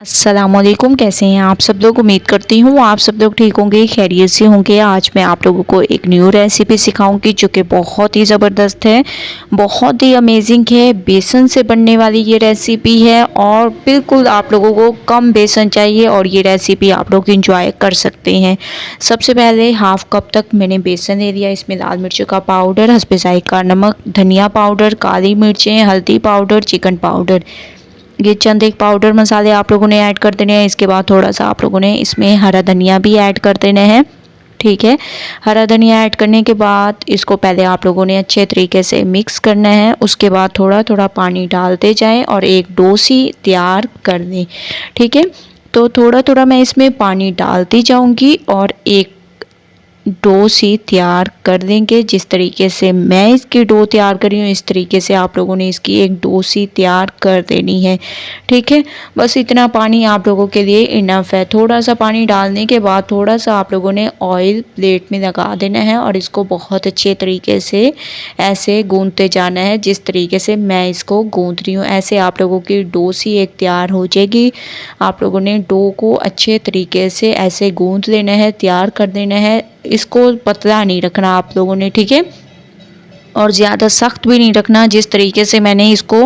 अस्सलामुअलैकुम। कैसे हैं आप सब लोग। उम्मीद करती हूँ आप सब लोग ठीक होंगे, खैरियत से होंगे। आज मैं आप लोगों को एक न्यू रेसिपी सिखाऊंगी जो कि बहुत ही ज़बरदस्त है, बहुत ही अमेजिंग है। बेसन से बनने वाली ये रेसिपी है और बिल्कुल आप लोगों को कम बेसन चाहिए और ये रेसिपी आप लोग इंजॉय कर सकते हैं। सबसे पहले हाफ कप तक मैंने बेसन ले लिया। इसमें लाल मिर्चों का पाउडर, हस्बे ज़ायक़ा नमक, धनिया पाउडर, काली मिर्चें, हल्दी पाउडर, चिकन पाउडर, ये चंद एक पाउडर मसाले आप लोगों ने ऐड कर देने हैं। इसके बाद थोड़ा सा आप लोगों ने इसमें हरा धनिया भी ऐड कर देना है। ठीक है, हरा धनिया ऐड करने के बाद इसको पहले आप लोगों ने अच्छे तरीके से मिक्स करना है। उसके बाद थोड़ा थोड़ा पानी डालते जाएं और एक डो सी तैयार कर दें। ठीक है, तो थोड़ा थोड़ा मैं इसमें पानी डालती जाऊंगी और एक डो सी तैयार कर देंगे। जिस तरीके से मैं इसकी डो तैयार करी हूँ इस तरीके से आप लोगों ने इसकी एक डो सी तैयार कर देनी है। ठीक है, बस इतना पानी आप लोगों के लिए इनफ है। थोड़ा सा पानी डालने के बाद थोड़ा सा आप लोगों ने ऑयल प्लेट में लगा देना है और इसको बहुत अच्छे तरीके से ऐसे गूंथते जाना है। जिस तरीके से मैं इसको गूंथ रही हूँ ऐसे आप लोगों की डो सी एक तैयार हो जाएगी। आप लोगों ने डो को अच्छे तरीके से ऐसे गूंथ लेना है, तैयार कर देना है। इसको पतला नहीं रखना आप लोगों ने, ठीक है, और ज़्यादा सख्त भी नहीं रखना। जिस तरीके से मैंने इसको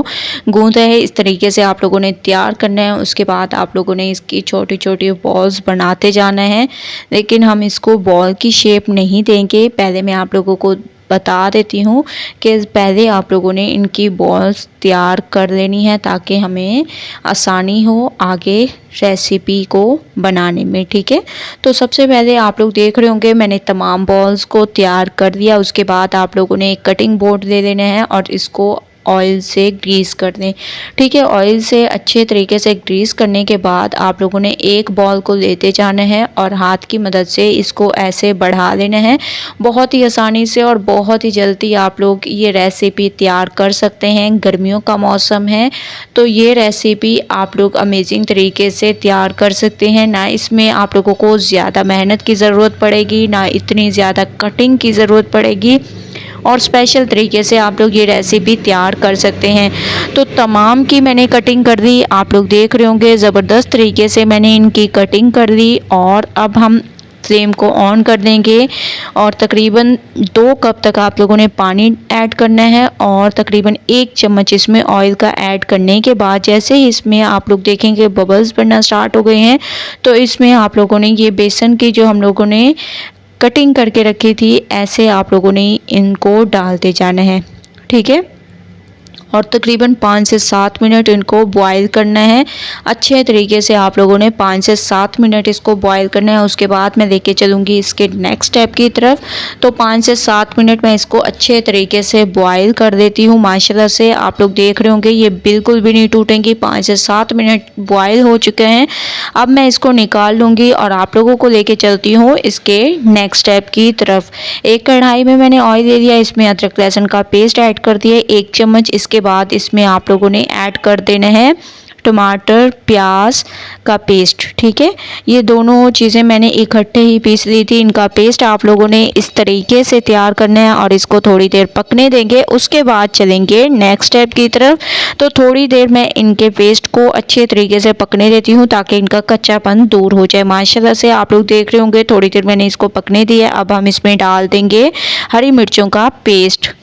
गूंथा है इस तरीके से आप लोगों ने तैयार करना है। उसके बाद आप लोगों ने इसकी छोटी छोटी बॉल्स बनाते जाना है, लेकिन हम इसको बॉल की शेप नहीं देंगे। पहले मैं आप लोगों को बता देती हूँ कि पहले आप लोगों ने इनकी बॉल्स तैयार कर लेनी है ताकि हमें आसानी हो आगे रेसिपी को बनाने में। ठीक है, तो सबसे पहले आप लोग देख रहे होंगे मैंने तमाम बॉल्स को तैयार कर दिया। उसके बाद आप लोगों ने एक कटिंग बोर्ड ले लेना है और इसको ऑयल से ग्रीस कर दें। ठीक है, ऑयल से अच्छे तरीके से ग्रीस करने के बाद आप लोगों ने एक बॉल को लेते जाना है और हाथ की मदद से इसको ऐसे बढ़ा लेना है। बहुत ही आसानी से और बहुत ही जल्दी आप लोग ये रेसिपी तैयार कर सकते हैं। गर्मियों का मौसम है तो ये रेसिपी आप लोग अमेजिंग तरीके से तैयार कर सकते हैं। ना इसमें आप लोगों को ज़्यादा मेहनत की ज़रूरत पड़ेगी, ना इतनी ज़्यादा कटिंग की ज़रूरत पड़ेगी और स्पेशल तरीके से आप लोग ये रेसिपी तैयार कर सकते हैं। तो तमाम की मैंने कटिंग कर दी, आप लोग देख रहे होंगे ज़बरदस्त तरीके से मैंने इनकी कटिंग कर दी। और अब हम फ्लेम को ऑन कर देंगे और तकरीबन 2 कप तक आप लोगों ने पानी ऐड करना है और तकरीबन 1 चम्मच इसमें ऑयल का ऐड करने के बाद जैसे ही इसमें आप लोग देखेंगे बबल्स बनना स्टार्ट हो गए हैं तो इसमें आप लोगों ने ये बेसन की जो हम लोगों ने कटिंग करके रखी थी ऐसे आप लोगों ने इनको डालते जाना है। ठीक है, और तकरीबन 5 से 7 मिनट इनको बॉईल करना है। अच्छे तरीके से आप लोगों ने 5 से 7 मिनट इसको बॉईल करना है। उसके बाद मैं लेके चलूँगी इसके नेक्स्ट स्टेप की तरफ। तो 5 से 7 मिनट मैं इसको अच्छे तरीके से बॉईल कर देती हूँ। माशाल्लाह से आप लोग देख रहे होंगे ये बिल्कुल भी नहीं टूटेंगी। 5 से 7 मिनट बॉईल हो चुके हैं। अब मैं इसको निकाल लूँगी और आप लोगों को लेके चलती हूँ इसके नेक्स्ट स्टेप की तरफ। एक कढ़ाई में मैंने ऑयल ले लिया, इसमें अदरक लहसुन का पेस्ट ऐड कर दिया 1 चम्मच। इसके बाद इसमें आप लोगों ने ऐड कर देना है टमाटर प्याज का पेस्ट। ठीक है, ये दोनों चीज़ें मैंने इकट्ठे ही पीस ली थी। इनका पेस्ट आप लोगों ने इस तरीके से तैयार करना है और इसको थोड़ी देर पकने देंगे। उसके बाद चलेंगे नेक्स्ट स्टेप की तरफ। तो थोड़ी देर मैं इनके पेस्ट को अच्छे तरीके से पकने देती हूँ ताकि इनका कच्चापन दूर हो जाए। माशाल्लाह से आप लोग देख रहे होंगे थोड़ी देर मैंने इसको पकने दिया। अब हम इसमें डाल देंगे हरी मिर्चों का पेस्ट।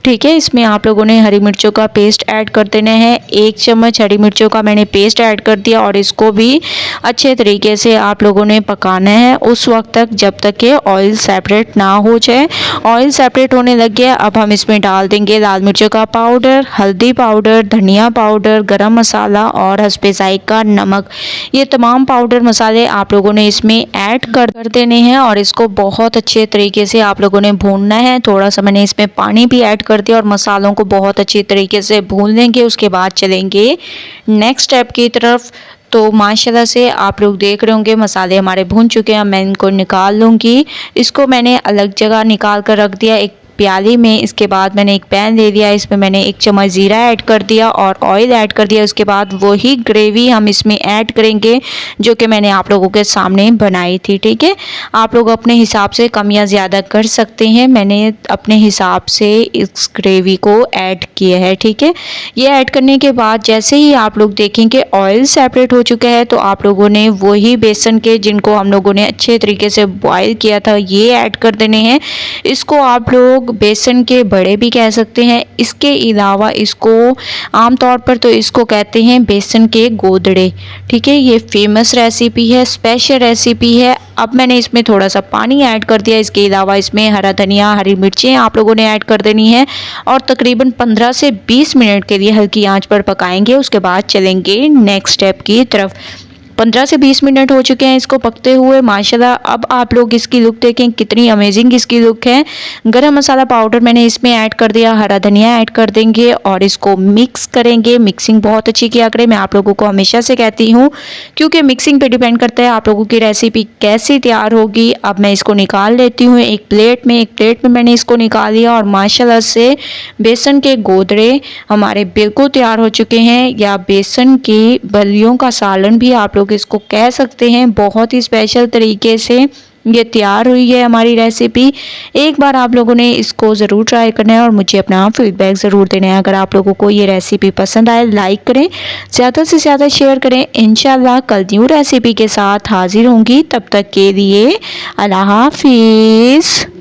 ठीक है, इसमें आप लोगों ने हरी मिर्चों का पेस्ट ऐड कर देना है। 1 चम्मच हरी मिर्चों का मैंने पेस्ट ऐड कर दिया और इसको भी अच्छे तरीके से आप लोगों ने पकाना है उस वक्त तक जब तक कि ऑयल सेपरेट ना हो जाए। ऑयल सेपरेट होने लग गया, अब हम इसमें डाल देंगे लाल मिर्चों का पाउडर, हल्दी पाउडर, धनिया पाउडर, गरम मसाला और हस्बे ज़ायक़ा नमक। ये तमाम पाउडर मसाले आप लोगों ने इसमें ऐड कर देने हैं और इसको बहुत अच्छे तरीके से आप लोगों ने भूनना है। थोड़ा सा मैंने इसमें पानी भी ऐड कर दिया और मसालों को बहुत अच्छी तरीके से भून लेंगे। उसके बाद चलेंगे नेक्स्ट स्टेप की तरफ। तो माशाल्लाह से आप लोग देख रहे होंगे मसाले हमारे भून चुके हैं। मैं इनको निकाल लूँगी। इसको मैंने अलग जगह निकाल कर रख दिया। एक प्याली में। इसके बाद मैंने एक पैन ले लिया, इसमें मैंने 1 चम्मच ज़ीरा ऐड कर दिया और ऑयल ऐड कर दिया। उसके बाद वही ग्रेवी हम इसमें ऐड करेंगे जो कि मैंने आप लोगों के सामने बनाई थी। ठीक है, आप लोग अपने हिसाब से कम या ज़्यादा कर सकते हैं। मैंने अपने हिसाब से इस ग्रेवी को ऐड किया है। ठीक है, ये ऐड करने के बाद जैसे ही आप लोग देखेंगे ऑयल सेपरेट हो चुका है तो आप लोगों ने वही बेसन के जिनको हम लोगों ने अच्छे तरीके से बॉईल किया था ये ऐड कर देने हैं। इसको आप लोग बेसन के बड़े भी कह सकते हैं। इसके अलावा इसको आमतौर पर तो इसको कहते हैं बेसन के गोदड़े। ठीक है, ये फेमस रेसिपी है, स्पेशल रेसिपी है। अब मैंने इसमें थोड़ा सा पानी ऐड कर दिया। इसके अलावा इसमें हरा धनिया, हरी मिर्चें आप लोगों ने ऐड कर देनी है और तकरीबन 15 से 20 मिनट के लिए हल्की आंच पर पकाएंगे। उसके बाद चलेंगे नेक्स्ट स्टेप की तरफ। 15 से 20 मिनट हो चुके हैं इसको पकते हुए माशाल्लाह। अब आप लोग इसकी लुक देखें, कितनी अमेजिंग इसकी लुक है। गरम मसाला पाउडर मैंने इसमें ऐड कर दिया, हरा धनिया ऐड कर देंगे और इसको मिक्स करेंगे। मिक्सिंग बहुत अच्छी किया करें, मैं आप लोगों को हमेशा से कहती हूँ, क्योंकि मिक्सिंग पे डिपेंड करता है आप लोगों की रेसिपी कैसी तैयार होगी। अब मैं इसको निकाल लेती हूँ एक प्लेट में मैंने इसको निकाल लिया और माशाल्लाह से बेसन के गोदड़े हमारे बिल्कुल तैयार हो चुके हैं, या बेसन की बलियों का सालन भी आप लोग इसको कह सकते हैं। बहुत ही स्पेशल तरीके से ये तैयार हुई है हमारी रेसिपी। एक बार आप लोगों ने इसको ज़रूर ट्राई करना है और मुझे अपना फीडबैक ज़रूर देना है। अगर आप लोगों को ये रेसिपी पसंद आए लाइक करें, ज़्यादा से ज़्यादा शेयर करें। इंशाल्लाह कल न्यू रेसिपी के साथ हाजिर होंगी, तब तक के लिए अल्लाह हाफिज़।